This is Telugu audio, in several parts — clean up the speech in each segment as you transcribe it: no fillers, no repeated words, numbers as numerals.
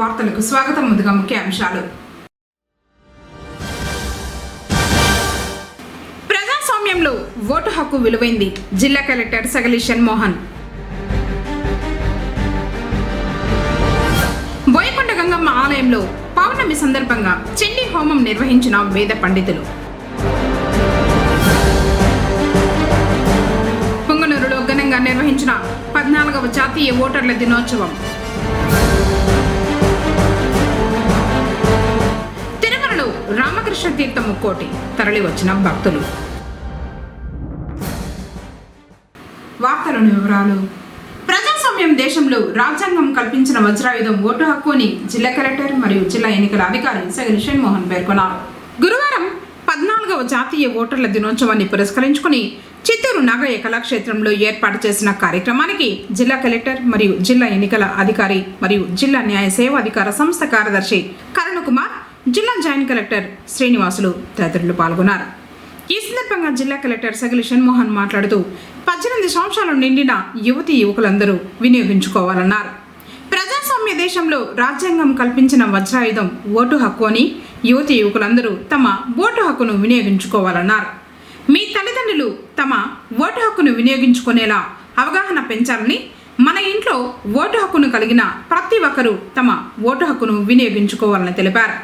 వార్తలకు స్వాగతం. ముందుగా ముఖ్యాంశాలు. ప్రజాస్వామ్యంలో ఓటు హక్కు విలువైంది. జిల్లా కలెక్టర్ సగలి షణ్మోహన్. బోయకొండ గంగమ్మ ఆలయంలో పౌర్ణమి సందర్భంగా చండీ హోమం నిర్వహించిన వేద పండితులు. పుంగనూరులో ఘనంగా నిర్వహించిన 14వ జాతీయ ఓటర్ల దినోత్సవం. తిరుమలలో రామకృష్ణ తీర్థ ముక్కోటి తరలి వచ్చిన భక్తులు. వార్తలోని వివరాలు. ప్రజాస్వామ్యం దేశంలో రాజ్యాంగం కల్పించిన వజ్రాయుధం ఓటు హక్కు అని జిల్లా కలెక్టర్ మరియు జిల్లా ఎన్నికల అధికారి సగలి షణ్మోహన్ పేర్కొన్నారు. గురువారం 14వ జాతీయ ఓటర్ల దినోత్సవాన్ని పురస్కరించుకుని చిత్తూరు నాగయ్య కళాక్షేత్రంలో ఏర్పాటు చేసిన కార్యక్రమానికి జిల్లా కలెక్టర్ మరియు జిల్లా ఎన్నికల అధికారి మరియు జిల్లా న్యాయ సేవాధికార సంస్థ కార్యదర్శి కరుణకుమార్, జిల్లా జాయింట్ కలెక్టర్ శ్రీనివాసులు తదితరులు పాల్గొన్నారు. ఈ సందర్భంగా జిల్లా కలెక్టర్ సగలి షణ్మోహన్ మాట్లాడుతూ 18 సంవత్సరాలు నిండిన యువతీ యువకులందరూ వినియోగించుకోవాలన్నారు. ప్రజాస్వామ్య దేశంలో రాజ్యాంగం కల్పించిన వజ్రాయుధం ఓటు హక్కు అని యువతీ యువకులందరూ తమ ఓటు హక్కును వినియోగించుకోవాలన్నారు. మీ తల్లిదండ్రులు తమ ఓటు హక్కును వినియోగించుకునేలా అవగాహన పెంచాలని, మన ఇంట్లో ఓటు హక్కును కలిగిన ప్రతి ఒక్కరూ తమ ఓటు హక్కును వినియోగించుకోవాలని తెలిపారు.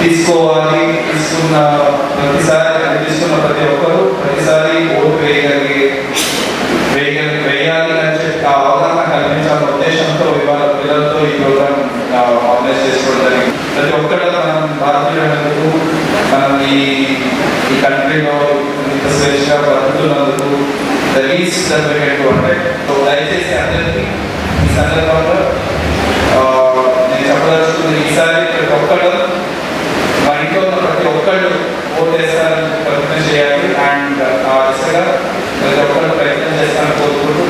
తీసుకోవాలి. తీసుకున్న ప్రతిసారి కనిపిస్తున్న ప్రతి ఒక్కరు ప్రతిసారి ఓటు వేయాలి అని చెప్పి అవగాహన కల్పించాలన్న ఉద్దేశంతో ఇవాళ పిల్లలతో ఈ ప్రోగ్రామ్ ఆర్గనైజ్ చేసుకోవడం జరిగింది. ప్రతి ఒక్కరు మనం భారతీయులందుకు, మనం ఈ కంట్రీలో ఇంత స్వేచ్ఛగా బతుకుతున్నందుకు అంటే దయచేసి అందరికీ ఈ సందర్భంలో నేను చెప్పదలుచుకుంది, ఈసారి ప్రతి ఒక్కరు మా ఇంట్లో ఉన్న ప్రతి ఒక్కళ్ళు ఓటేస్తారని ప్రయత్నం చేయాలి. అండ్ ఆ దిశగా ప్రతి ఒక్కరు ప్రయత్నం చేస్తారని కోరుకుంటూ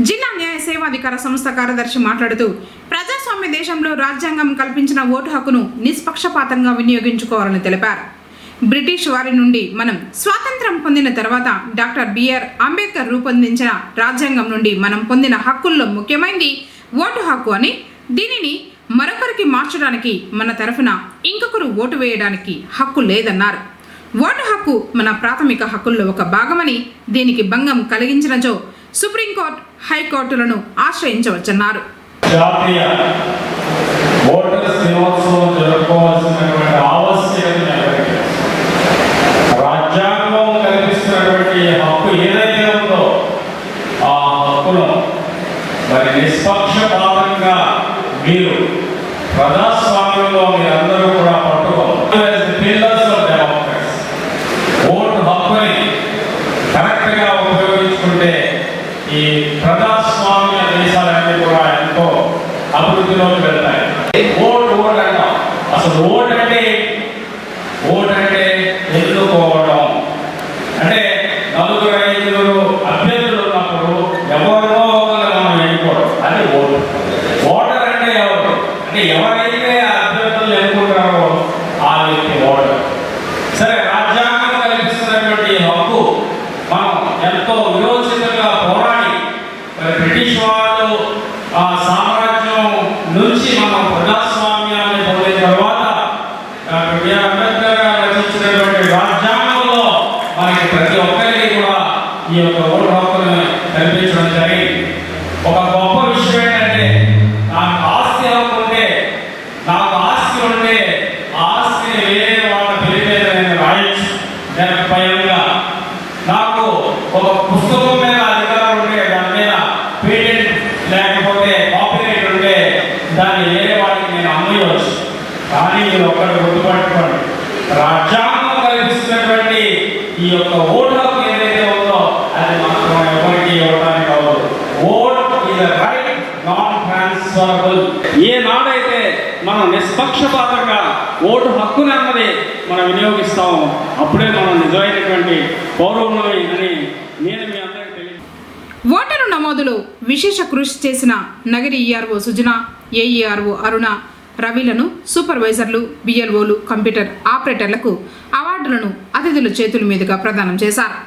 జిల్లా న్యాయ సేవాధికార సంస్థ కార్యదర్శి మాట్లాడుతూ, ప్రజాస్వామ్య దేశంలో రాజ్యాంగం కల్పించిన ఓటు హక్కును నిష్పక్షపాతంగా వినియోగించుకోవాలని తెలిపారు. బ్రిటిష్ వారి నుండి మనం స్వాతంత్రం పొందిన తర్వాత డాక్టర్ బిఆర్ అంబేద్కర్ రూపొందించిన రాజ్యాంగం నుండి మనం పొందిన హక్కుల్లో ముఖ్యమైనది ఓటు హక్కు అని, దీనిని మరొకరికి మార్చడానికి మన తరఫున ఇంకొకరు ఓటు వేయడానికి హక్కు లేదన్నారు. ఓటు హక్కు మన ప్రాథమిక హక్కుల్లో ఒక భాగమని, దీనికి భంగం కలిగించినచో సుప్రీంకోర్టు, హైకోర్టులను ఆశ్రయించవచ్చన్నారు. జాతీయ ఓటర్స్ దినోత్సవం జరుపుకోవాల్సినటువంటి ఆవశ్యకత రాజ్యాంగం కల్పిస్తున్నటువంటి హక్కు ఏదైతే ఉందో ఆ హక్కును మరి నిష్పక్షపాతంగా మీరు ప్రజాస్వామ్యంలో మీరందరూ కూడా పట్టుకోవాలి. ఓటు హక్కుని కరెక్ట్గా ఉపయోగించుకుంటే ఈ ప్రజాస్వామ్య దేశాలన్నీ కూడా ఎంతో అభివృద్ధిలోకి వెళ్తాయి. ఓటు అంటాం. అసలు ఓటు అంటే ఎన్నుకోవడం అంటే నలుగురు ఐదుగురు అభ్యర్థులు ఉన్నప్పుడు ఎవరినో మనం ఎన్నుకోవడం అది ఓటు. ఓటర్ అంటే ఎవరు అంటే ఎవరైతే అభ్యర్థులు ఎన్నుకుంటారో ఆ వ్యక్తి ఓటర్. సరే, రాజ్యాంగం కల్పిస్తున్నటువంటి హక్కు మనం ఎంతో విరోచితంగా పోరాడి బ్రిటిష్ వాళ్ళు సామ్రాజ్యం నుంచి మనం ప్రజాస్వామ్యాన్ని పొందిన తర్వాత బిఆర్ అంబేద్కర్ గారు రచించినటువంటి రాజ్యాంగంలో మనకి ప్రతి ఒక్కరికి కూడా ఈ యొక్క ఓటు హక్కును కల్పించడం జరిగింది. ఒక గొప్ప విషయం ఏంటంటే, నాకు ఆస్తి హక్కు ఉంటే, నాకు ఆస్తి ఉంటే ఆస్తిని వేరే వాళ్ళ పేరు మీద నేను రాయొచ్చు. భయంగా నాకు ఒక పుస్తకం మీద అధికారం ఉంటే, దాని మీద పేటెంట్ లేకపోతే కాపీరైట్ ఉంటే దాన్ని వేరే వాడికి నేను అమ్మేయవచ్చు. కానీ మీరు ఒక్కటి గుర్తుపట్టుకోండి, రాజ్యాంగం కల్పిస్తున్నటువంటి ఈ యొక్క ఓటు హక్కు ఏదైతే ఉందో అది మాత్రం ఎవరికి ఇవ్వడానికి అవ్వదు. Vote is right non transferable. ఏ నాడైతే మనం నిష్పక్షపాతంగా ఓటు హక్కుని అన్నది మనం వినియోగిస్తాము, అప్పుడే మనం నిజమైనటువంటి పౌరులని అని నేను మీ అందరికీ తెలియదు. ఓటరు నమోదులో విశేష కృషి చేసిన నగరి ఈఆర్ఓ సుజన, ఏఈఆర్ఓ అరుణ, రవిలను, సూపర్వైజర్లు, బిఎల్ఓలు, కంప్యూటర్ ఆపరేటర్లకు అవార్డులను అతిథుల చేతుల మీదుగా ప్రదానం చేశారు.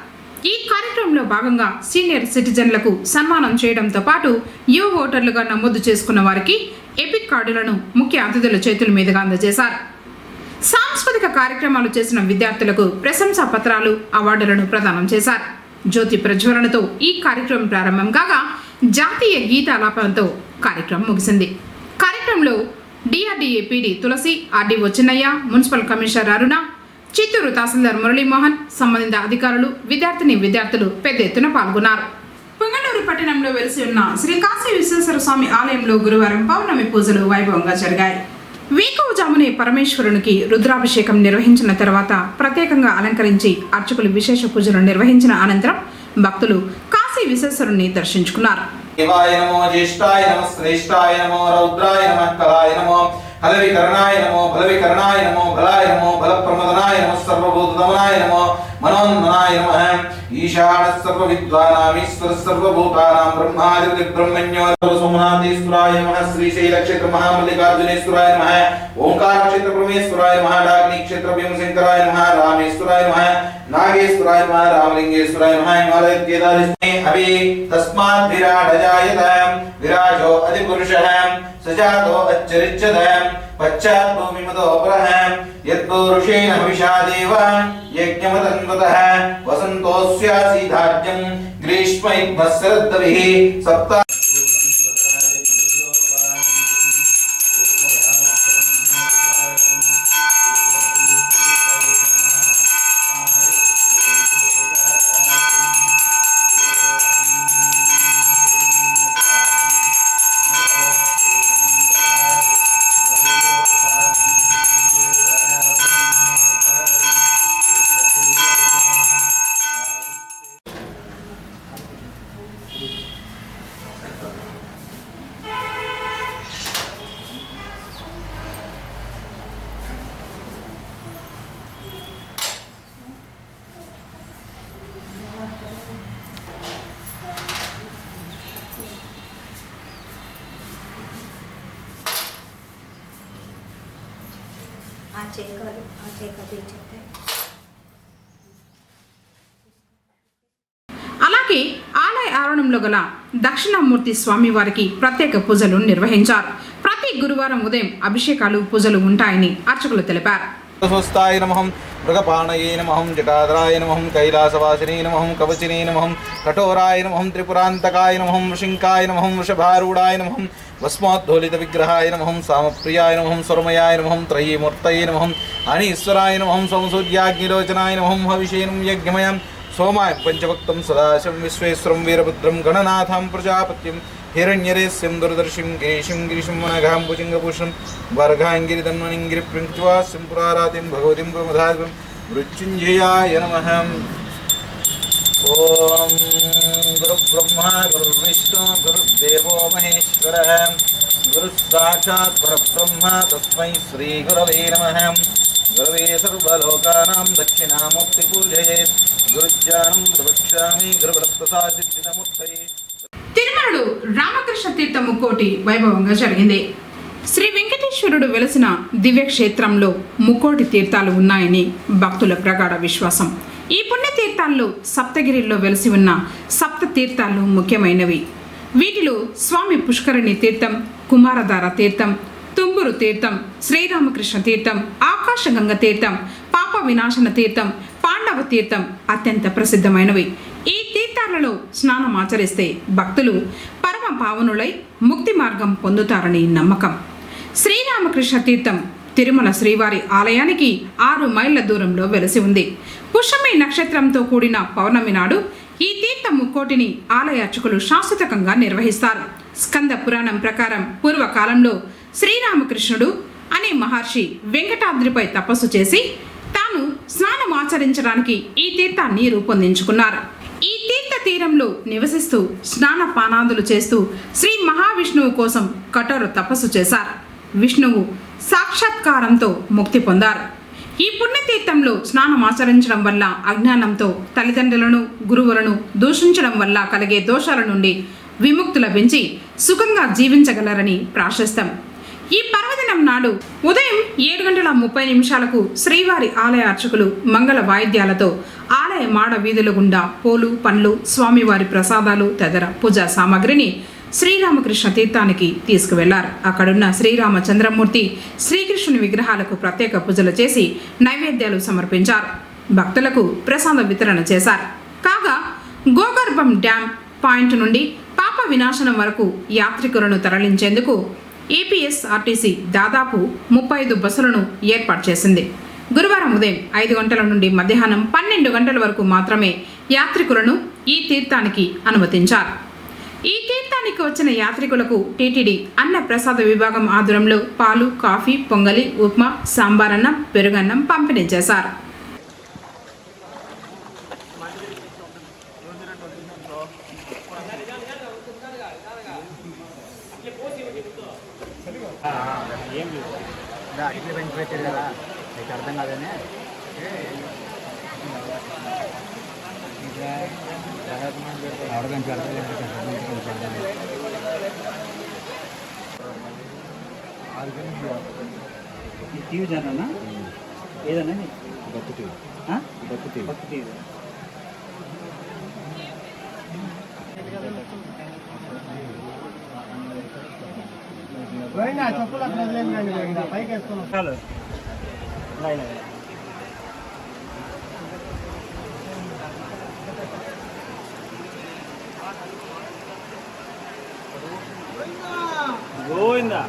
ఈ కార్యక్రమంలో భాగంగా సీనియర్ సిటిజన్లకు సన్మానం చేయడంతో పాటు యువ ఓటర్లుగా నమోదు చేసుకున్న వారికి ఎపిక్ కార్డులను ముఖ్య అతిథుల చేతుల మీదుగా అందజేశారు. సాంస్కృతిక కార్యక్రమాలు చేసిన విద్యార్థులకు ప్రశంసా పత్రాలు, అవార్డులను ప్రదానం చేశారు. జ్యోతి ప్రజ్వలనతో ఈ కార్యక్రమం ప్రారంభం కాగా జాతీయ గీతాలాపనతో కార్యక్రమం ముగిసింది. కార్యక్రమంలో డిఆర్డీఏ పీడీ తులసి, ఆర్డీఓ చిన్నయ్య, మున్సిపల్ కమిషనర్ అరుణ, చిత్తూరు తహసీల్దార్ మురళీమోహన్, సంబంధిత అధికారులు, విద్యార్థులు పెద్ద ఎత్తున పాల్గొన్నారు. పుంగనూరు పట్టణంలో వెలిసి ఉన్న శ్రీ కాశీ విశ్వేశ్వర స్వామి ఆలయంలో గురువారం పౌర్ణమి పూజలు వైభవంగా జరిగాయి. వేకువజామునే పరమేశ్వరునికి రుద్రాభిషేకం నిర్వహించిన తర్వాత ప్రత్యేకంగా అలంకరించి అర్చకులు విశేష పూజలు నిర్వహించిన అనంతరం భక్తులు కాశీ విశ్వేశ్వరుని దర్శించుకున్నారు. శివాయ నమో, జ్యేష్ఠాయ నమో, శ్రేష్ఠాయ నమో, రౌద్రాయ నమః, కళాయ నమో, హలవికరణాయ నమో, బలవికరణాయ నమో, బలాయ నమో, బలప్రమదనాయ నమో, సర్వభూతదమనాయ నమో, మనోన్మనాయ నమః. ఈశానః సర్వవిద్వానామీశ్వరః సర్వభూతానాం బ్రహ్మాదిపతి బ్రహ్మణ్యో సోమనాథేశ్వరాయ నమః. శ్రీశైలక్షేత్ర మహామల్లికార్జునేశ్వరాయ నమః. ఓంకారక్షేత్ర పరమేశ్వరాయ నమః. డాగ్నిక్షేత్ర భీమశంకరాయ నమః. రామేశ్వరాయ నమః. నాగేశ్వరాయ నమః. రామలింగేశ్వరాయ నమః. హిమాలయ కేదారేశ్వరే అభి తస్మాత్ విరాడజాయత విరాజో అధిపురుషః సజాతో అచ్చరిచ్చత పశ్చాత్ భూమిమతో పరః యద్పురుషేణ హవిషా దేవ యజ్ఞమతన్వతః వసంతోస్యాసీధార్యం గ్రీష్మైర్భస్సరద్దవిః సప్త అలాగే ఆలయ ఆవరణంలో గల దక్షిణామూర్తి స్వామి వారికి ప్రత్యేక పూజలు నిర్వహించారు. ప్రతి గురువారం ఉదయం అభిషేకాలు, పూజలు ఉంటాయని అర్చకులు తెలిపారు. స్వస్థాయ నమః, మృగపాణయే నమః, జటాధరాయ నమః, కైలాసవాసినే నమః, కవచినే నమః, కఠోరాయ నమః, త్రిపురాంతకాయ నమః, వృషింకాయ నమః, వృషభారూఢాయ నమః, భస్మోద్ధోలిత విగ్రహాయ నమః, సామప్రియాయ నమః, స్వర్మయాయ నమః, త్రయీమూర్తయే నమః, అణీశ్వరాయ నమః, సోమసూర్యాగ్నిలోచనాయ నమః, హవిషేనం యజ్ఞమయం సోమాయ పంచభక్తం సదాశివం విశ్వేశ్వరం వీరభద్రం గణనాథం ప్రజాపత్యం హిరణ్యరేస్యం దురదర్శిం కేశం గిరిశం వనఘాం భుజంగభూషణం వర్గాంగిరిధన్వనింగిరి ప్రింక్వాస్యం పురారాతిం భగవతిం ప్రమదాదిం మృత్యుంజయాయ నమః. ఓం గురుబ్రహ్మ గురుర్విష్ణు గురుర్దేవో మహేశ్వరః గురుః సాక్షాత్ పరబ్రహ్మ తస్మై శ్రీ గురవే నమః. గురవే సర్వలోకానాం దక్షిణామూర్తి పూజయేత్ గురుజ్ఞానం ప్రవక్ష్యామి గురుప్రసాదితమూర్తయే. తిరుమలలో రామకృష్ణ తీర్థ ముక్కోటి వైభవంగా జరిగింది. శ్రీ వెంకటేశ్వరుడు వెలసిన దివ్యక్షేత్రంలో ముక్కోటి తీర్థాలు ఉన్నాయని భక్తుల ప్రగాఢ విశ్వాసం. ఈ పుణ్యతీర్థాల్లో సప్తగిరిలో వెలసి ఉన్న సప్త తీర్థాలు ముఖ్యమైనవి. వీటిలో స్వామి పుష్కరిణి తీర్థం, కుమారధార తీర్థం, తుంబురు తీర్థం, శ్రీరామకృష్ణ తీర్థం, ఆకాశగంగ తీర్థం, పాప వినాశన తీర్థం, పాండవ తీర్థం అత్యంత ప్రసిద్ధమైనవి. ఈ తీర్థాలలో స్నానం ఆచరిస్తే భక్తులు పరమ పావనులై ముక్తి మార్గం పొందుతారని నమ్మకం. శ్రీరామకృష్ణ తీర్థం తిరుమల శ్రీవారి ఆలయానికి 6 మైళ్ళ దూరంలో వెలసి ఉంది. పుష్యమి నక్షత్రంతో కూడిన పౌర్ణమి నాడు ఈ తీర్థ ముక్కోటిని ఆలయ అర్చకులు శాశ్వతంగా నిర్వహిస్తారు. స్కంద పురాణం ప్రకారం పూర్వకాలంలో శ్రీరామకృష్ణుడు అనే మహర్షి వెంకటాద్రిపై తపస్సు చేసి తాను స్నానం ఆచరించడానికి ఈ తీర్థాన్ని రూపొందించుకున్నారు. ఈ తీర్థ తీరంలో నివసిస్తూ స్నాన పానాదులు చేస్తూ శ్రీ మహావిష్ణువు కోసం కఠోర తపస్సు చేశారు. విష్ణువు సాక్షాత్కారంతో ముక్తి పొందారు. ఈ పుణ్యతీర్థంలో స్నానం ఆచరించడం వల్ల అజ్ఞానంతో తల్లిదండ్రులను గురువులను దూషించడం వల్ల కలిగే దోషాల నుండి విముక్తి లభించి సుఖంగా జీవించగలరని ప్రాశస్తం. ఈ పర్వదినం నాడు ఉదయం 7:30 శ్రీవారి ఆలయ అర్చకులు మంగళ వాయిద్యాలతో ఆలయ మాడ వీధుల గుండా పూలు పండ్లు స్వామివారి ప్రసాదాలు తదితర పూజా సామాగ్రిని శ్రీరామకృష్ణ తీర్థానికి తీసుకువెళ్లారు. అక్కడున్న శ్రీరామచంద్రమూర్తి శ్రీకృష్ణుని విగ్రహాలకు ప్రత్యేక పూజలు చేసి నైవేద్యాలు సమర్పించారు. భక్తులకు ప్రసాద వితరణ చేశారు. కాగా గోగర్భం డ్యాం పాయింట్ నుండి పాప వినాశనం వరకు యాత్రికులను తరలించేందుకు ఏపీఎస్ఆర్టీసీ దాదాపు 35 బస్సులను ఏర్పాటు చేసింది. గురువారం ఉదయం 5 గంటల నుండి మధ్యాహ్నం 12 గంటల వరకు మాత్రమే యాత్రికులను ఈ తీర్థానికి అనుమతించారు. ఈ తీర్థానికి వచ్చిన యాత్రికులకు టీటీడీ అన్న ప్రసాద విభాగం ఆధ్వర్యంలో పాలు, కాఫీ, పొంగలి, ఉప్మా, సాంబారన్నం, పెరుగన్నం పంపిణీ చేశారు. అర్థం కాదనే టీవీ ఛానల్ ఏదన్నా భక్తి టీవీ భక్తి టీవీ చెప్పులు అక్కడ పైకి వేసుకున్నాం. గోవిందా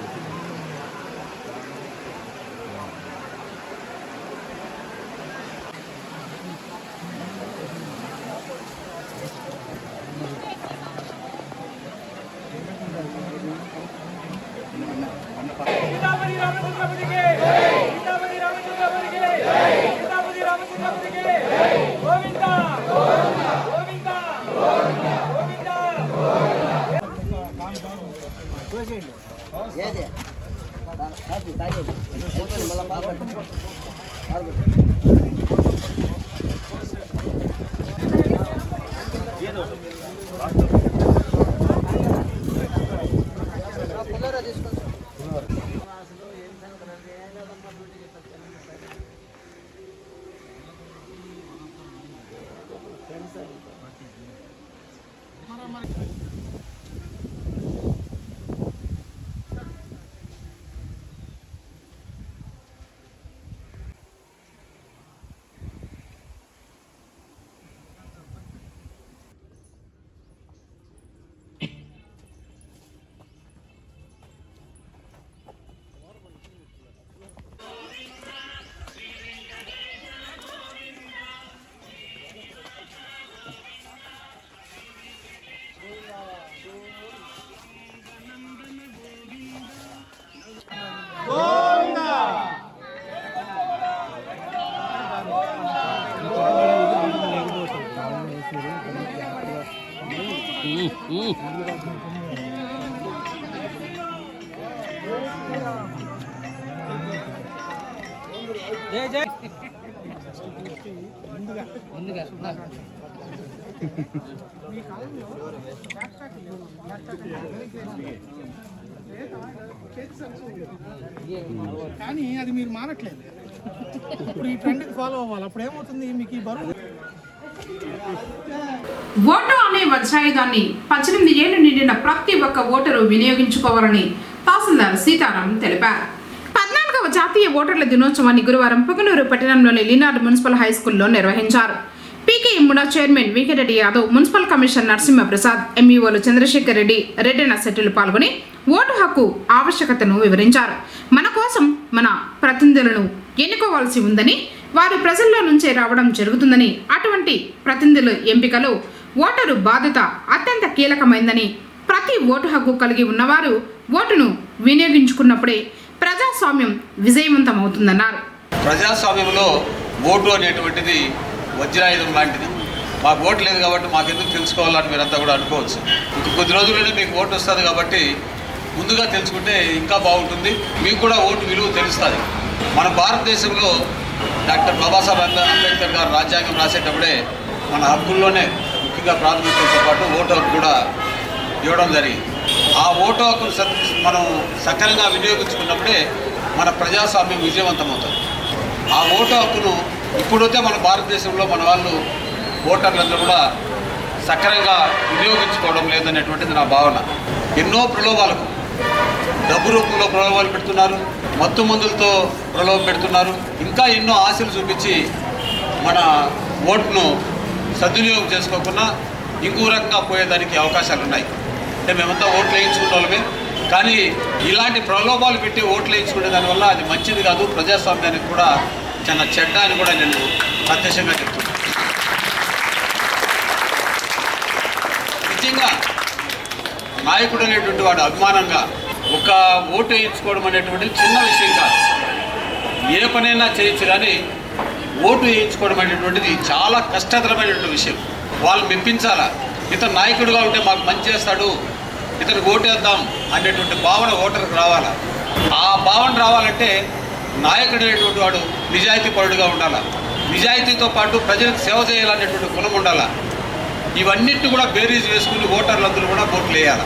కానీ అది మీరు మారట్లేదు. ఇప్పుడు ఈ ట్రెండ్ ఫాలో అవ్వాలి. అప్పుడు ఏమవుతుంది, మీకు ఈ బరువు. ఓటు అనే వజ్రాయుధాన్ని 18 ఏళ్లు నిండిన ప్రతి ఒక్క ఓటరు వినియోగించుకోవాలని తహసీల్దార్ సీతారాం తెలిపారు. 14వ జాతీయ ఓటర్ల దినోత్సవాన్ని గురువారం పుంగనూరు పట్టణంలోని లీనార్డ్ మున్సిపల్ హై స్కూల్లో నిర్వహించారు. PKM MUDA chairman Venkatareddy Yadav, municipal commissioner Narasimhaprasad, ఎంఈఓలు చంద్రశేఖర్ రెడ్డి, రెడ్డిన శెట్టిలు పాల్గొని ఓటు హక్కు ఆవశ్యకతను వివరించారు. మన కోసం మన ప్రతినిధులను ఎన్నుకోవాల్సి ఉందని, వారు ప్రజల్లో నుంచే రావడం జరుగుతుందని, అటువంటి ప్రతినిధుల ఎంపికలో ఓటరు బాధ్యత అత్యంత కీలకమైందని, ప్రతి ఓటు హక్కు కలిగి ఉన్నవారు ఓటును వినియోగించుకున్నప్పుడే ప్రజాస్వామ్యం విజయవంతమవుతుందన్నారు. ప్రజాస్వామ్యంలో ఓటు అనేటువంటిది వజ్రాయుధం లాంటిది. మాకు ఓటు లేదు కాబట్టి మాకెందుకు తెలుసుకోవాలని మీరంతా కూడా అనుకోవచ్చు. కొద్ది రోజుల్లోనే మీకు ఓటు వస్తుంది కాబట్టి ముందుగా తెలుసుకుంటే ఇంకా బాగుంటుంది, మీకు కూడా ఓటు విలువ తెలుస్తుంది. మన భారతదేశంలో డాక్టర్ బాబాసాహెబ్ అంబేద్కర్ గారు రాజ్యాంగం రాసేటప్పుడే మన హక్కుల్లోనే ముఖ్యంగా ప్రాథమికతో పాటు ఓటు హక్కు కూడా ఇవ్వడం జరిగింది. ఆ ఓటు హక్కును మనం సక్రమంగా వినియోగించుకున్నప్పుడే మన ప్రజాస్వామ్యం విజయవంతమవుతుంది. ఆ ఓటు హక్కును ఇప్పుడైతే మన భారతదేశంలో మన వాళ్ళు ఓటర్లందరూ కూడా సక్రమంగా వినియోగించుకోవడం లేదనేటువంటిది నా భావన. ఎన్నో ప్రలోభాలకు డబ్బు రూపంలో ప్రలోభాలు పెడుతున్నారు, మత్తు మందులతో ప్రలోభ పెడుతున్నారు, ఇంకా ఎన్నో ఆశలు చూపించి మన ఓటును సద్వినియోగం చేసుకోకుండా ఇంకో రకంగా పోయేదానికి అవకాశాలు ఉన్నాయి. అంటే మేమంతా ఓట్లు వేయించుకున్న వాళ్ళమే, కానీ ఇలాంటి ప్రలోభాలు పెట్టి ఓట్లు వేయించుకునే దానివల్ల అది మంచిది కాదు, ప్రజాస్వామ్యానికి కూడా చాలా చెడ్డ అని కూడా నేను ప్రత్యక్షంగా చెప్తున్నాను. నిజంగా నాయకుడు అనేటువంటి వాడు అభిమానంగా ఒక ఓటు వేయించుకోవడం అనేటువంటిది చిన్న విషయం కాదు. ఏ పనైనా చేయొచ్చు, కానీ ఓటు వేయించుకోవడం అనేటువంటిది చాలా కష్టతరమైనటువంటి విషయం. వాళ్ళు మెప్పించాలా, ఇతను నాయకుడిగా ఉంటే మాకు మంచి చేస్తాడు, ఇతనికి ఓటేద్దాం అనేటువంటి భావన ఓటర్కి రావాలా. ఆ భావన రావాలంటే నాయకుడు అనేటువంటి వాడు నిజాయితీ పరుడుగా ఉండాలా, నిజాయితీతో పాటు ప్రజలకు సేవ చేయాలనేటువంటి గుణం ఉండాలా. ఇవన్నిటిని కూడా బేరీజ్ వేసుకుని ఓటర్లందరూ కూడా ఓట్లు వేయాలి.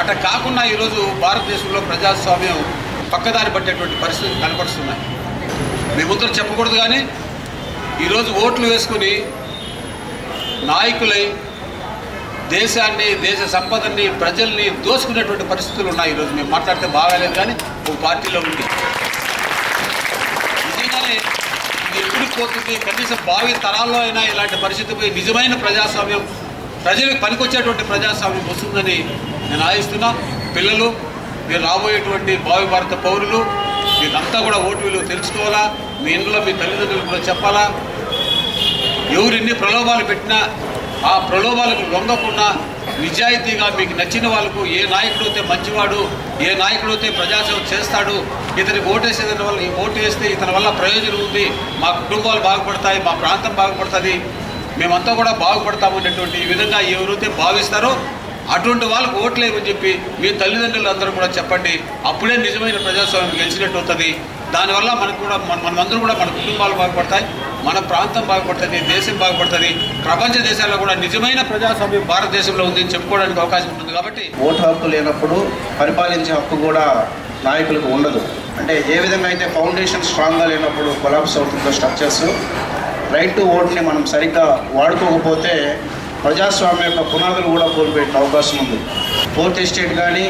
అట కాకుండా ఈరోజు భారతదేశంలో ప్రజాస్వామ్యం పక్కదారి పట్టేటువంటి పరిస్థితులు కనపడుతున్నాయి. మేముందరూ చెప్పకూడదు, కానీ ఈరోజు ఓట్లు వేసుకుని నాయకులై దేశాన్ని, దేశ సంపదని, ప్రజల్ని దోసుకునేటువంటి పరిస్థితులు ఉన్నాయి. ఈరోజు మేము మాట్లాడితే బాగాలేదు, కానీ ఒక పార్టీలో ఉంది. నిజంగానే ఇది ఎప్పుడు పోతుంది, కనీసం భావి తరాల్లో అయినా ఇలాంటి పరిస్థితిపై నిజమైన ప్రజాస్వామ్యం, ప్రజలకు పనికొచ్చేటువంటి ప్రజాస్వామ్యం వస్తుందని నేను ఆశిస్తున్నా. పిల్లలు, మీరు రాబోయేటువంటి భావి భారత పౌరులు, మీరంతా కూడా ఓటు విలువ తెలుసుకోవాలా. మీ ఇంట్లో మీ తల్లిదండ్రులు కూడా చెప్పాలా. ఎవరు ఎన్ని ప్రలోభాలు పెట్టినా ఆ ప్రలోభాలకు లొంగకుండా నిజాయితీగా మీకు నచ్చిన వాళ్ళకు, ఏ నాయకుడు అయితే మంచివాడు, ఏ నాయకుడు అయితే ప్రజాసేవ చేస్తాడు, ఇతనికి ఓటేసేదాని వల్ల, ఓటు వేస్తే ఇతని వల్ల ప్రయోజనం ఉంది, మా కుటుంబాలు బాగుపడతాయి, మా ప్రాంతం బాగుపడుతుంది, మేమంతా కూడా బాగుపడతాము అనేటువంటి ఈ విధంగా ఎవరైతే భావిస్తారో అటువంటి వాళ్ళకు ఓట్లేమని చెప్పి మీ తల్లిదండ్రులందరూ కూడా చెప్పండి. అప్పుడే నిజమైన ప్రజాస్వామ్యం గెలిచినట్టు అవుతుంది. దానివల్ల మనకు కూడా మనమందరూ కూడా మన కుటుంబాలు బాగుపడతాయి, మన ప్రాంతం బాగుపడుతుంది, దేశం బాగుపడుతుంది. ప్రపంచ దేశాల్లో కూడా నిజమైన ప్రజాస్వామ్యం భారతదేశంలో ఉంది అని చెప్పుకోవడానికి అవకాశం ఉంటుంది. కాబట్టి ఓటు హక్కు లేనప్పుడు పరిపాలించే హక్కు కూడా నాయకులకు ఉండదు. అంటే ఏ విధంగా అయితే ఫౌండేషన్ స్ట్రాంగ్గా లేనప్పుడు కొలాప్స్ అవుతుందో స్ట్రక్చర్స్, రైట్ టు ఓట్ని మనం సరిగ్గా వాడుకోకపోతే ప్రజాస్వామ్యం యొక్క పునాదులు కూడా కోల్పోయే అవకాశం ఉంది. ఫోర్త్ ఎస్టేట్ కానీ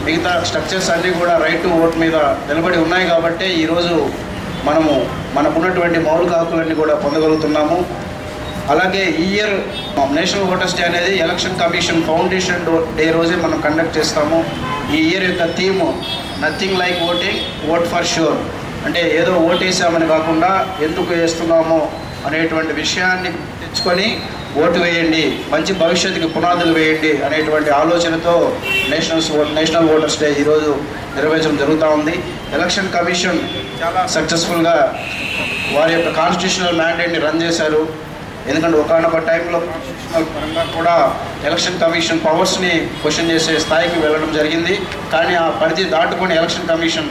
మిగతా స్ట్రక్చర్స్ అన్నీ కూడా రైట్ టు ఓట్ మీద నిలబడి ఉన్నాయి కాబట్టి ఈరోజు మనకున్నటువంటి మౌలిక హక్కులన్నీ కూడా పొందగలుగుతున్నాము. అలాగే ఈ ఇయర్ నేషనల్ ఓటర్స్ డే అనేది ఎలక్షన్ కమిషన్ ఫౌండేషన్ డే రోజే మనం కండక్ట్ చేస్తాము. ఈ ఇయర్ యొక్క theme nothing like voting, vote for sure. అంటే ఏదో ఓట్ వేసామని కాకుండా ఎందుకు వేస్తున్నామో అనేటువంటి విషయాన్ని తెచ్చుకొని ఓటు వేయండి, మంచి భవిష్యత్తుకి పునాదులు వేయండి అనేటువంటి ఆలోచనతో నేషనల్ ఓటర్స్ డే ఈరోజు నిర్వహించడం జరుగుతూ ఉంది. ఎలక్షన్ కమిషన్ చాలా సక్సెస్ఫుల్గా వారి యొక్క కాన్స్టిట్యూషనల్ మ్యాండేట్ని రన్ చేశారు. ఎందుకంటే ఒకనొక టైంలో కాన్స్టిట్యూషనల్ పరంగా కూడా ఎలక్షన్ కమిషన్ పవర్స్ని క్వశ్చన్ చేసే స్థాయికి వెళ్ళడం జరిగింది. కానీ ఆ పరిధి దాటుకొని ఎలక్షన్ కమిషన్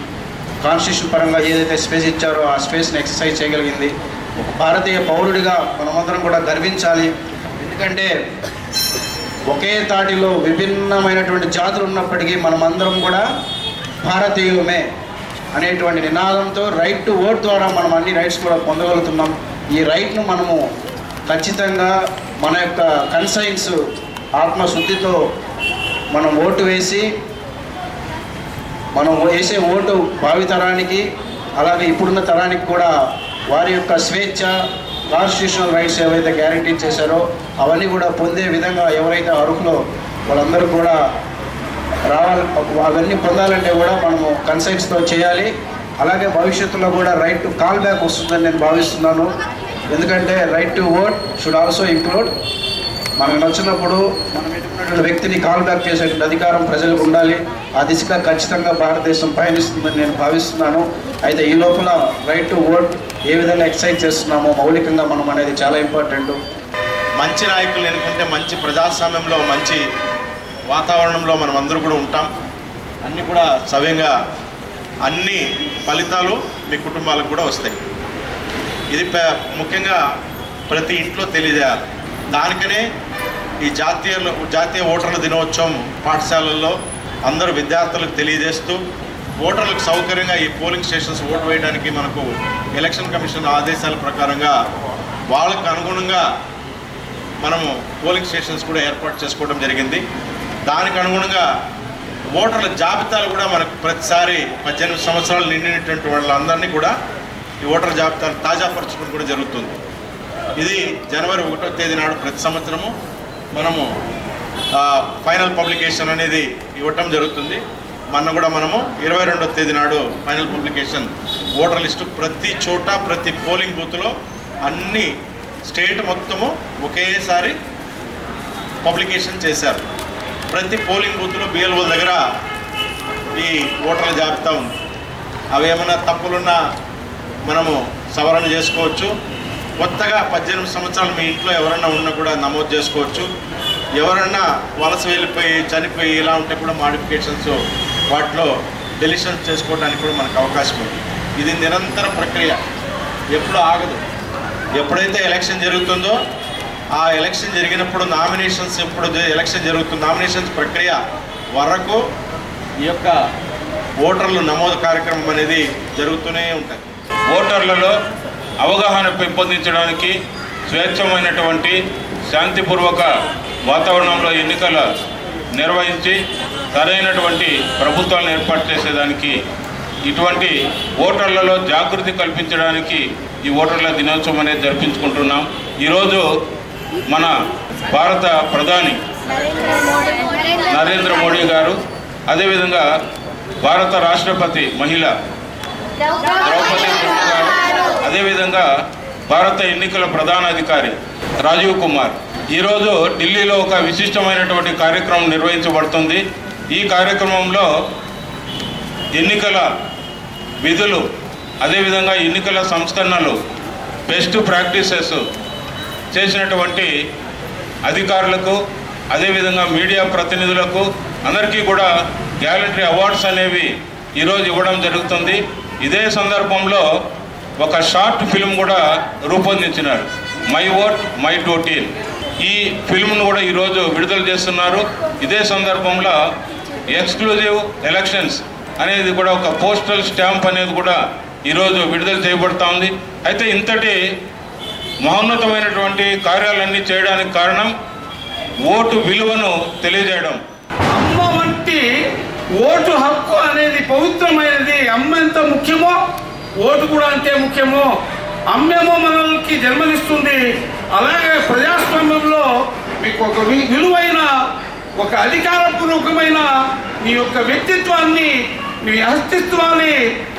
కాన్స్టిట్యూషన్ పరంగా ఏదైతే స్పేస్ ఇచ్చారో ఆ స్పేస్ని ఎక్సర్సైజ్ చేయగలిగింది. ఒక భారతీయ పౌరుడిగా మనమందరం కూడా గర్వించాలి. ఎందుకంటే ఒకే తాటిలో విభిన్నమైనటువంటి జాతులు ఉన్నప్పటికీ మనమందరం కూడా భారతీయులమే అనేటువంటి నినాదంతో రైట్ టు ఓట్ ద్వారా మనం అన్ని రైట్స్ కూడా పొందగలుగుతున్నాం. ఈ రైట్ను మనము ఖచ్చితంగా మన యొక్క కన్సైన్స్ ఆత్మశుద్ధితో మనం ఓటు వేసి, మనం వేసే ఓటు భావితరానికి అలాగే ఇప్పుడున్న తరానికి కూడా వారి యొక్క స్వేచ్ఛ, కాన్స్టిట్యూషనల్ రైట్స్ ఏవైతే గ్యారంటీ చేశారో అవన్నీ కూడా పొందే విధంగా ఎవరైతే అర్హులో వాళ్ళందరూ కూడా రావాలి. అవన్నీ పొందాలంటే కూడా మనము కన్సైన్స్తో చేయాలి. అలాగే భవిష్యత్తులో కూడా రైట్ టు కాల్ బ్యాక్ వస్తుందని నేను భావిస్తున్నాను. ఎందుకంటే right to vote should also include మనకు నచ్చినప్పుడు మనం ఎన్నుకున్నటువంటి వ్యక్తిని కాల్ బ్యాక్ చేసేటువంటి అధికారం ప్రజలకు ఉండాలి. ఆ దిశగా ఖచ్చితంగా భారతదేశం పయనిస్తుందని నేను భావిస్తున్నాను. అయితే ఈ లోపల రైట్ టు ఓట్ ఏ విధంగా ఎక్సర్సైజ్ చేస్తున్నామో మౌలికంగా మనం అనేది చాలా ఇంపార్టెంట్. మంచి నాయకులు ఎన్నుకుంటే మంచి ప్రజాస్వామ్యంలో, మంచి వాతావరణంలో మనం అందరూ కూడా ఉంటాం. అన్నీ కూడా సవ్యంగా అన్ని ఫలితాలు మీ కుటుంబాలకు కూడా వస్తాయి. ఇది ముఖ్యంగా ప్రతి ఇంట్లో తెలియజేయాలి. దానికనే ఈ జాతీయ ఓటర్ల దినోత్సవం పాఠశాలల్లో అందరూ విద్యార్థులకు తెలియజేస్తూ ఓటర్లకు సౌకర్యంగా ఈ పోలింగ్ స్టేషన్స్ ఓటు వేయడానికి మనకు ఎలక్షన్ కమిషన్ ఆదేశాల ప్రకారంగా వాళ్ళకు అనుగుణంగా మనము పోలింగ్ స్టేషన్స్ కూడా ఏర్పాటు చేసుకోవడం జరిగింది. దానికి అనుగుణంగా ఓటర్ల జాబితాలు కూడా మనకు ప్రతిసారి 18 సంవత్సరాలు నిండినటువంటి వాళ్ళందరినీ కూడా ఈ ఓటర్ జాబితాను తాజాపరచడం కూడా జరుగుతుంది. ఇది జనవరి 1వ తేదీ నాడు ప్రతి సంవత్సరము మనము ఫైనల్ పబ్లికేషన్ అనేది ఇవ్వటం జరుగుతుంది. మొన్న కూడా మనము 22వ తేదీ నాడు ఫైనల్ పబ్లికేషన్ ఓటర్ లిస్టు ప్రతి చోట ప్రతి పోలింగ్ బూత్లో అన్ని స్టేట్ మొత్తము ఒకేసారి పబ్లికేషన్ చేశారు. ప్రతి పోలింగ్ బూత్లో బిఎల్ఓ దగ్గర ఈ ఓటర్ల జాబితా ఉంది. అవి ఏమైనా తప్పులున్నా మనము సవరణ చేసుకోవచ్చు. కొత్తగా 18 సంవత్సరాలు మీ ఇంట్లో ఎవరైనా ఉన్నా కూడా నమోదు చేసుకోవచ్చు. ఎవరైనా వలస వెళ్ళిపోయి చనిపోయి ఇలా ఉంటే కూడా మాడిఫికేషన్స్ వాటిలో డెలిషన్స్ చేసుకోవడానికి కూడా మనకు అవకాశం ఉంది. ఇది నిరంతర ప్రక్రియ, ఎప్పుడు ఆగదు. ఎప్పుడైతే ఎలక్షన్ జరుగుతుందో ఆ ఎలక్షన్ జరిగినప్పుడు నామినేషన్స్ ఎప్పుడు ఎలక్షన్ జరుగుతుంది నామినేషన్స్ ప్రక్రియ వరకు ఈ యొక్క ఓటర్లు నమోదు కార్యక్రమం అనేది జరుగుతూనే ఉంటుంది. ఓటర్లలో అవగాహన పెంపొందించడానికి స్వేచ్ఛమైనటువంటి శాంతిపూర్వక వాతావరణంలో ఎన్నికలు నిర్వహించి సరైనటువంటి ప్రభుత్వాలను ఏర్పాటు చేసేదానికి ఇటువంటి ఓటర్లలో జాగృతి కల్పించడానికి ఈ ఓటర్ల దినోత్సవం అనేది జరిపించుకుంటున్నాం. ఈరోజు మన భారత ప్రధాని నరేంద్ర మోడీ గారు, అదేవిధంగా భారత రాష్ట్రపతి మహిళ ద్రౌపది ముర్ము గారు, అదేవిధంగా భారత ఎన్నికల ప్రధానాధికారి రాజీవ్ కుమార్ ఈరోజు ఢిల్లీలో ఒక విశిష్టమైనటువంటి కార్యక్రమం నిర్వహించబడుతుంది. ఈ కార్యక్రమంలో ఎన్నికల విధులు, అదేవిధంగా ఎన్నికల సంస్కరణలు, బెస్ట్ ప్రాక్టీసెస్ చేసినటువంటి అధికారులకు, అదేవిధంగా మీడియా ప్రతినిధులకు అందరికీ కూడా గ్యాలంటరీ అవార్డ్స్ అనేవి ఈరోజు ఇవ్వడం జరుగుతుంది. ఇదే సందర్భంలో ఒక షార్ట్ ఫిల్మ్ కూడా రూపొందించినారు, మై ఓట్ మై డోటీన్. ఈ ఫిల్మ్ను కూడా ఈరోజు విడుదల చేస్తున్నారు. ఇదే సందర్భంలో ఎక్స్క్లూజివ్ ఎలక్షన్స్ అనేది కూడా ఒక పోస్టల్ స్టాంప్ అనేది కూడా ఈరోజు విడుదల చేయబడుతూ ఉంది. అయితే ఇంతటి మహోన్నతమైనటువంటి కార్యాలన్నీ చేయడానికి కారణం ఓటు విలువను తెలియజేయడం. అమ్మ వంటి ఓటు హక్కు అనేది పవిత్రమైనది. అమ్మ ఎంత ముఖ్యమో ఓటు కూడా అంతే ముఖ్యమో. అమ్మేమో మనకి జన్మనిస్తుంది. అలాగే ప్రజాస్వామ్యంలో మీకు ఒక విలువైన ఒక అధికారపూర్వకమైన మీ యొక్క వ్యక్తిత్వాన్ని, మీ అస్తిత్వాన్ని,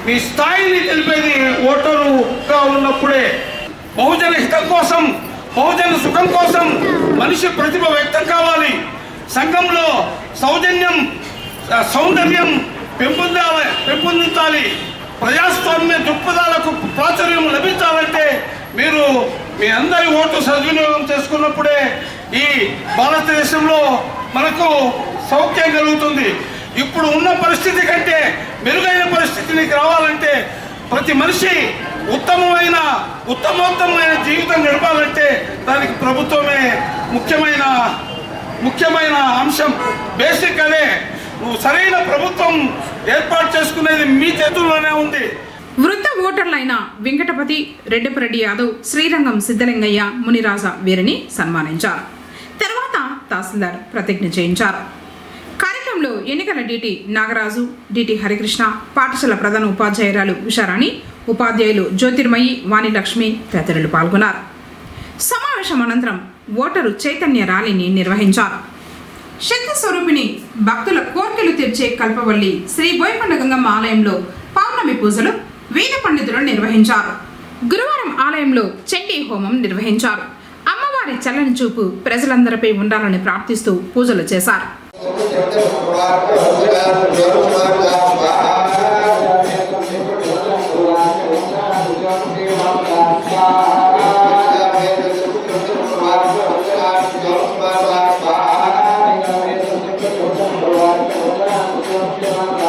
మీ స్థాయిని తెలిపేది ఓటరుగా ఉన్నప్పుడే. బహుజన హితం కోసం, బహుజన సుఖం కోసం మనిషి ప్రతిభ వ్యక్తం కావాలి. సంఘంలో సౌందర్యం పెంపొందించాలి. ప్రజాస్వామ్య దృక్పథాలకు ప్రాచుర్యం లభించాలంటే మీరు మీ అందరి ఓటు సద్వినియోగం చేసుకున్నప్పుడే ఈ భారతదేశంలో మనకు సౌఖ్యం కలుగుతుంది. ఇప్పుడు ఉన్న పరిస్థితి కంటే మెరుగైన పరిస్థితికి రావాలంటే ప్రతి మనిషి ఉత్తమోత్తమైన జీవితం గడపాలంటే దానికి ప్రభుత్వమే ముఖ్యమైన అంశం. బేసిక్ అదే. సరైన ప్రభుత్వం ఏర్పాటు చేసుకునేది మీ చేతుల్లోనే ఉంది. వృద్ధ ఓటర్లైన వెంకటపతి, రెడ్డిపరెడ్డి యాదవ్, శ్రీరంగం సిద్ధలింగయ్య, మునిరాజా వీరిని సన్మానించారు. తర్వాత తహసీల్దార్ ప్రతిజ్ఞ చేయించారు. కార్యక్రమంలో ఎన్నికల డీటీ నాగరాజు, డీటీ హరికృష్ణ, పాఠశాల ప్రధాన ఉపాధ్యాయురాలు ఉషారాణి, ఉపాధ్యాయులు జ్యోతిర్మయి, వాణిలక్ష్మి తదితరులు పాల్గొన్నారు. సమావేశం అనంతరం ఓటరు చైతన్య ర్యాలీని నిర్వహించారు. శక్తి స్వరూపిణి భక్తుల కోర్కెలు తీర్చే కల్పవల్లి శ్రీ బోయకొండ గంగమ్మ ఆలయంలో పౌర్ణమి పూజలు వేద పండితులు నిర్వహించారు. గురువారం ఆలయంలో చండీ హోమం నిర్వహించారు. అమ్మవారి చల్లని చూపు ప్రజలందరిపై ఉండాలని ప్రార్థిస్తూ పూజలు చేశారు. Thank you.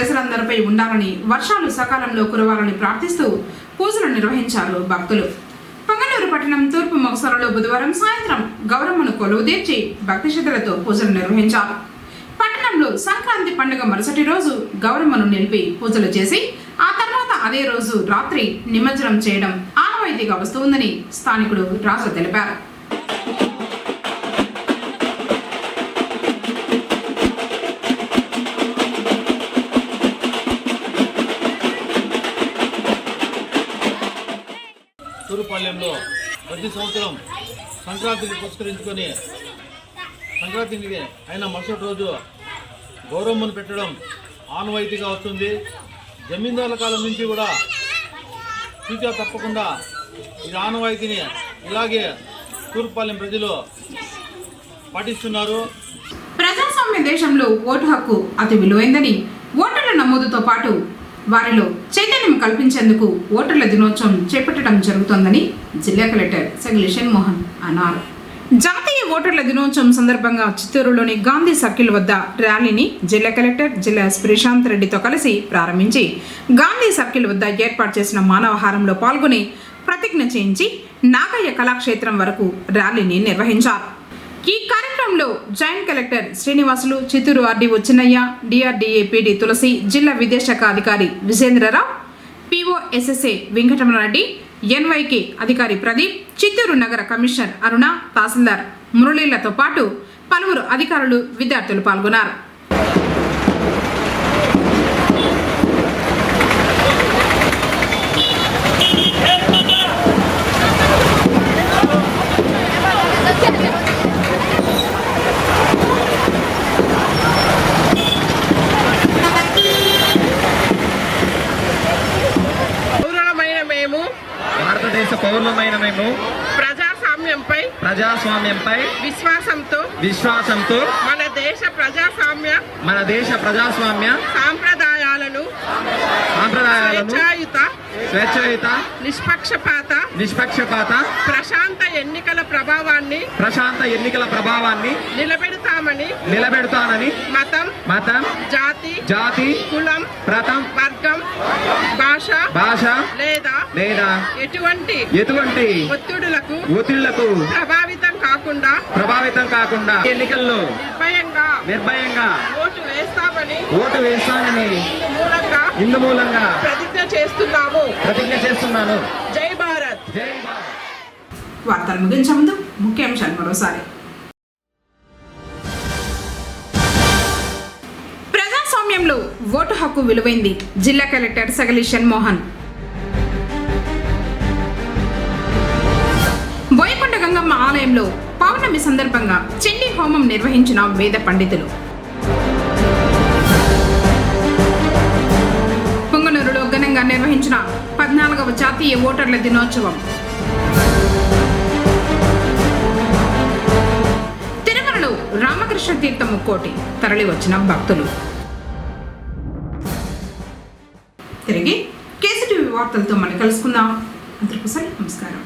ప్రజలందరిపై ఉండాలని, వర్షాలు సకాలంలో కురవాలని ప్రార్థిస్తూ పూజలు నిర్వహించారు భక్తులు. పొంగనూరు పట్టణం తూర్పు మొగసరలో బుధవారం సాయంత్రం గౌరమ్మను కొలువుదీర్చి భక్తి శ్రద్ధలతో పూజలు నిర్వహించారు. పట్టణంలో సంక్రాంతి పండుగ మరుసటి రోజు గౌరమ్మను నిలిపి పూజలు చేసి ఆ తర్వాత అదే రోజు రాత్రి నిమజ్జనం చేయడం ఆనవాయితీగా వస్తుందని స్థానికుడు రాజు తెలిపారు. తూరుపాళ్యంలో ప్రతి సంవత్సరం సంక్రాంతిని పురస్కరించుకొని సంక్రాంతికి అయిన మరుసటి రోజు గౌరమ్మను పెట్టడం ఆనవాయితీగా వస్తుంది. జమీందారుల కాలం నుంచి కూడా సూచన తప్పకుండా ఈ ఆనవాయితీని ఇలాగే తూర్పుపాలెం ప్రజలు పాటిస్తున్నారు. ప్రజాస్వామ్య దేశంలో ఓటు హక్కు అతి విలువైందని, ఓటర్ల నమోదుతో పాటు వారిలో చైతన్యం కల్పించేందుకు ఓటర్ల దినోత్సవం చేపట్టడం జరుగుతోందని జిల్లా కలెక్టర్ సగిలి షణ్మోహన్ అన్నారు. జాతీయ ఓటర్ల దినోత్సవం సందర్భంగా చిత్తూరులోని గాంధీ సర్కిల్ వద్ద ర్యాలీని జిల్లా కలెక్టర్ జిల్లా ఎస్పీ ప్రశాంత్ రెడ్డితో కలిసి ప్రారంభించి గాంధీ సర్కిల్ వద్ద ఏర్పాటు చేసిన మానవహారంలో పాల్గొని ప్రతిజ్ఞ చేయించి నాగయ్య కళాక్షేత్రం వరకు ర్యాలీని నిర్వహించారు. ఈ కార్యక్రమంలో joint collector Srinivasulu, Chittoor RDO Chinnaiah, DRDA PD Tulasi, జిల్లా విద్యాశాఖ అధికారి Vijendrarao, PO SSA Venkataramanareddy, NYK అధికారి ప్రదీప్, చిత్తూరు నగర కమిషనర్ అరుణ, తహసీల్దార్ మురళీలతో పాటు పలువురు అధికారులు, విద్యార్థులు పాల్గొన్నారు. భారతదేశ పౌరులమైన మేము ప్రజాస్వామ్యంపై విశ్వాసంతో మన దేశ ప్రజాస్వామ్య సాంప్రదాయాలను స్వేచ్ఛాయుత నిష్పక్షపాత ప్రశాంత ఎన్నికల ప్రభావాన్ని నిలబెడతానని మతం జాతి కులం వర్గం భాష లేదా ఎటువంటి ఒత్తిడులకు ప్రభావితం కాకుండా ఎన్నికల్లో నిర్భయంగా ఓటు వేస్తానని ఇందు మూలంగా ప్రతిజ్ఞ చేస్తున్నాను. జై భారత్. వార్తలు ముగించే ముందు ముఖ్యాంశాలు మరోసారి. ప్రజాస్వామ్యంలో ఓటు హక్కు విలువైంది, జిల్లా కలెక్టర్ సగిలి షణ్మోహన్. బోయకొండ గంగమ్మ ఆలయంలో పౌర్ణమి సందర్భంగా చండీ హోమం నిర్వహించిన వేద పండితులు. పొంగనూరులో ఘనంగా నిర్వహించిన 14వ జాతీయ ఓటర్ల దినోత్సవం. తిరుమలలో రామకృష్ణ తీర్థ ముక్కోటి తరలి వచ్చిన భక్తులు. తిరిగి కేసీటీవీ వార్తలతో మనం కలుసుకుందాం. అందరికీ నమస్కారం.